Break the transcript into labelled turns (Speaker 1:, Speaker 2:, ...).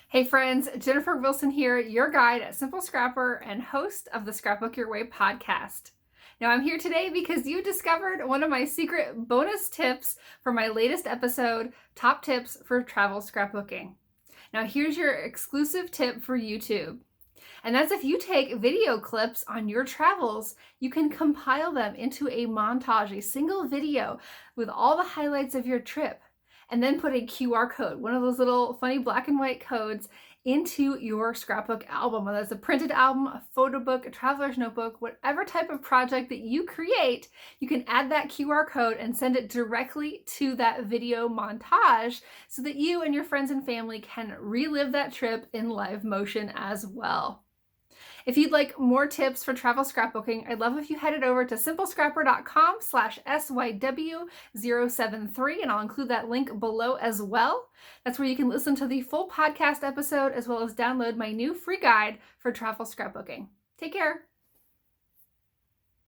Speaker 1: Hey friends, Jennifer Wilson here, your guide at Simple Scrapper and host of the Scrapbook Your Way podcast. Now I'm here today because you discovered one of my secret bonus tips for my latest episode, Top Tips for Travel Scrapbooking. Now here's your exclusive tip for YouTube. And that's if you take video clips on your travels, you can compile them into a montage, a single video with all the highlights of your trip. And then put a QR code, one of those little funny black and white codes, into your scrapbook album, whether it's a printed album, a photo book, a traveler's notebook, whatever type of project that you create, you can add that QR code and send it directly to that video montage so that you and your friends and family can relive that trip in live motion as well. If you'd like more tips for travel scrapbooking, I'd love if you headed over to simplescrapper.com/SYW073, and I'll include that link below as well. That's where you can listen to the full podcast episode as well as download my new free guide for travel scrapbooking. Take care.